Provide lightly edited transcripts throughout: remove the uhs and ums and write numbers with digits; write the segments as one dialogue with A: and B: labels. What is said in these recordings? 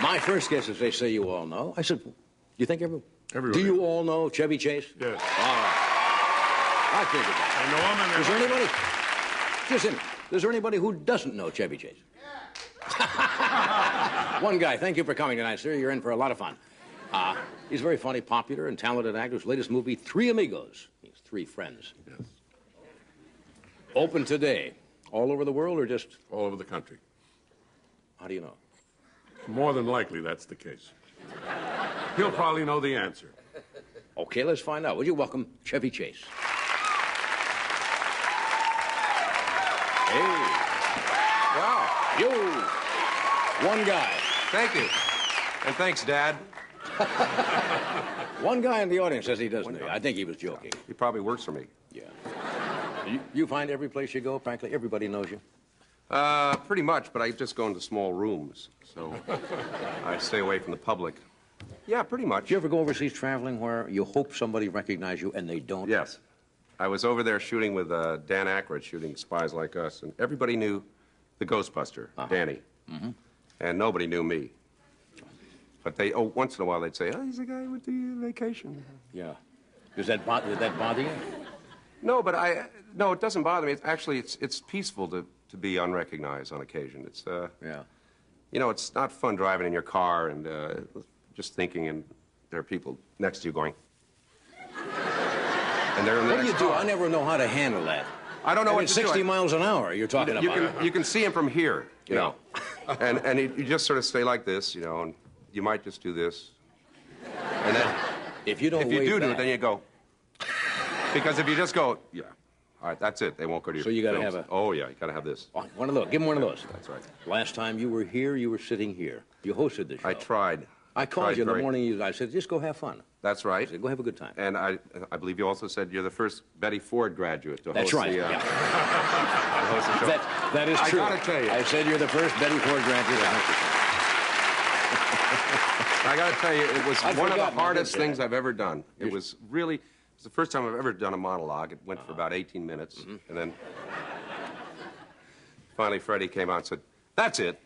A: My first guess is they say you all know. I said, do you think
B: Everybody.
A: Do you all know Chevy Chase?
B: Yes.
A: All right. I figured that.
B: I know him, and
A: Is there anybody? Just in. Is there anybody who doesn't know Chevy Chase? Yeah. One guy. Thank you for coming tonight, sir. You're in for a lot of fun. He's very funny, popular, and talented actor. His latest movie, Three Amigos. He's three friends.
B: Yes.
A: Open today. All over the world or just...
B: All over the country.
A: How do you know?
B: More than likely, that's the case. He'll probably know the answer.
A: Okay, let's find out. Would you welcome Chevy Chase? Hey. Wow. You. One guy.
C: Thank you. And thanks, Dad.
A: One guy in the audience says he doesn't know you. I think he was joking.
C: He probably works for me.
A: Yeah. You find every place you go, practically everybody knows you?
C: Pretty much, but I just go into small rooms, so I stay away from the public. Yeah, pretty much.
A: Do you ever go overseas traveling where you hope somebody recognizes you and they don't?
C: Yes. I was over there shooting with Dan Aykroyd, shooting Spies Like Us, and everybody knew the Ghostbuster, Danny. Mm-hmm. And nobody knew me. But they, once in a while they'd say, oh, he's the guy with the vacation.
A: Yeah. Does that bother you?
C: No, but no, it doesn't bother me. It's actually, it's peaceful to be unrecognized on occasion. It's,
A: yeah.
C: You know, it's not fun driving in your car and just thinking, and there are people next to you going, and they're in the
A: What do you
C: next
A: do?
C: car.
A: I never know how to handle that.
C: I don't know what to
A: 60
C: do.
A: miles an hour you're talking about.
C: You can see him from here, you
A: Yeah.
C: know. And you just sort of stay like this, you know, and you might just do this. And then
A: if you
C: do
A: back,
C: it, then you go. Because if you just go, yeah, all right, that's it. They won't go to your
A: So you got to
C: films.
A: have a...
C: Oh, yeah, you got to have this.
A: One of those. Give him one of those.
C: That's right.
A: Last time you were here, you were sitting here. You hosted the show.
C: I tried.
A: I called you in the morning. I said, just go have fun.
C: That's right.
A: I said, go have a good time.
C: And I believe you also said you're the first Betty Ford graduate to
A: That's
C: host
A: right.
C: the,
A: Yeah.
C: to host the show.
A: That is true.
C: I got to tell you.
A: I said you're the first Betty Ford graduate to host the show.
C: I got to tell you, it was one of the hardest things
A: that.
C: I've ever done. It was really, it was the first time I've ever done a monologue. It went for about 18 minutes. Mm-hmm. And then finally Freddie came out and said, that's it.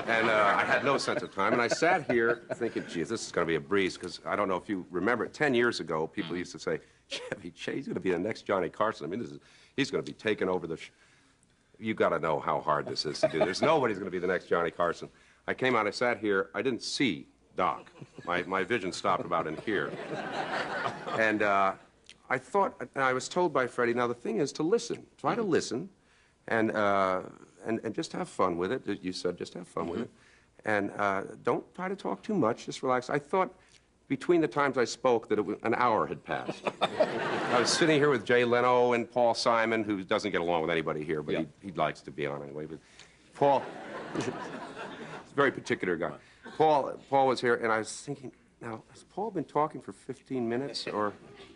C: And I had no sense of time. And I sat here thinking, geez, this is going to be a breeze. Because I don't know if you remember, 10 years ago, people used to say, Chevy Chase is going to be the next Johnny Carson. I mean, he's going to be taking over the... You got to know how hard this is to do. There's nobody's going to be the next Johnny Carson. I came out, I sat here, I didn't see Doc. My vision stopped about in here. And I thought, and I was told by Freddie, now the thing is to listen. Try to listen and just have fun with it. You said just have fun with it. And don't try to talk too much, just relax. I thought between the times I spoke that an hour had passed. I was sitting here with Jay Leno and Paul Simon, who doesn't get along with anybody here, but he likes to be on anyway. But Paul... Very particular guy. Paul was here, and I was thinking, now, has Paul been talking for 15 minutes, or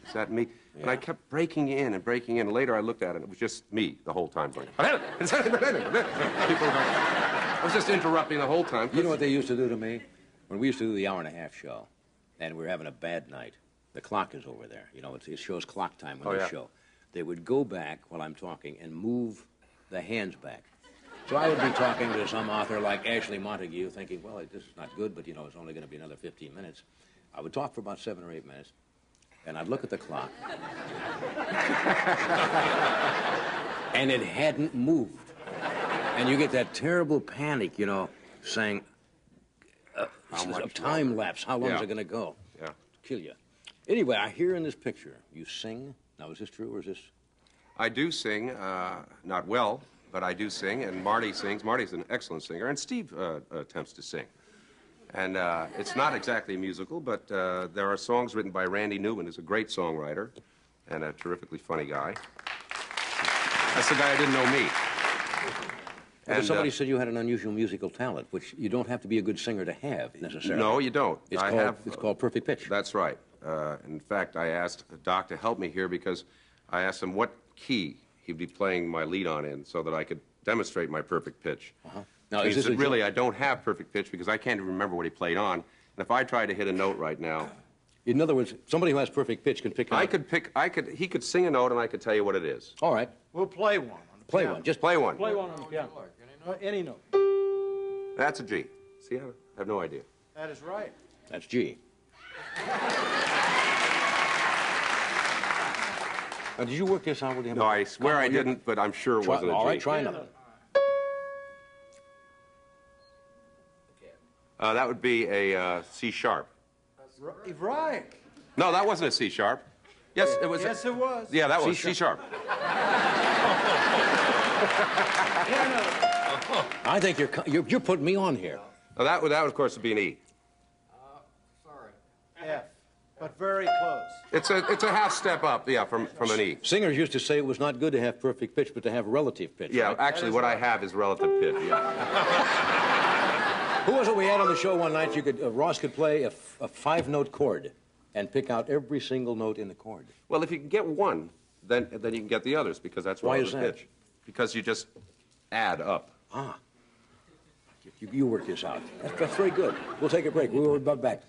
C: is that me? Yeah. And I kept breaking in and breaking in. And later I looked at it, and it was just me the whole time going, people were going, I was just interrupting the whole time.
A: You know what they used to do to me? When we used to do the hour-and-a-half show, and we were having a bad night, the clock is over there. You know, it shows clock time when they show. They would go back while I'm talking and move the hands back. So I would be talking to some author like Ashley Montague, thinking, well, this is not good, but, you know, it's only going to be another 15 minutes. I would talk for about 7 or 8 minutes, and I'd look at the clock, and it hadn't moved. And you get that terrible panic, you know, saying, time lapse, how long is it going to go?
C: Yeah.
A: Kill you. Anyway, I hear in this picture, you sing. Now, is this true, or is this...
C: I do sing, not well. But I do sing, and Marty sings. Marty's an excellent singer, and Steve attempts to sing. And it's not exactly a musical, but there are songs written by Randy Newman, who's a great songwriter and a terrifically funny guy. That's the guy who didn't know me.
A: And somebody said you had an unusual musical talent, which you don't have to be a good singer to have, necessarily.
C: No, you don't.
A: It's called perfect pitch.
C: That's right. In fact, I asked Doc to help me here because I asked him what key he'd be playing my lead on in so that I could demonstrate my perfect pitch.
A: Now, is this
C: really, I don't have perfect pitch because I can't even remember what he played on. And if I tried to hit a note right now...
A: In other words, somebody who has perfect pitch can pick it up.
C: He could sing a note and I could tell you what it is.
A: All right.
D: We'll play one.
A: Play one. Just
C: play one.
D: Play one on the piano. Any note.
C: That's a G. See, I have no idea.
D: That is right.
A: That's G. Now, did you work this out with him?
C: No, I swear I didn't, but I'm sure it wasn't a G.
A: All right, try another one.
C: That would be a C sharp.
D: Right.
C: No, that wasn't a C sharp. Yes, it was.
D: Yes, it was.
C: Yeah, that was C sharp.
A: I think you're putting me on here.
C: Oh, that would, of course, be an E.
D: Sorry. F. But very close.
C: It's a half step up, yeah, from an E.
A: Singers used to say it was not good to have perfect pitch, but to have relative pitch.
C: Yeah,
A: right?
C: actually, what I have is relative pitch. Yeah.
A: Who was it we had on the show one night? Ross could play a five-note chord and pick out every single note in the chord.
C: Well, if you can get one, then you can get the others because that's relative
A: Why is that?
C: pitch. Because you just add up.
A: Ah. You work this out. That's very good. We'll take a break. We'll be back.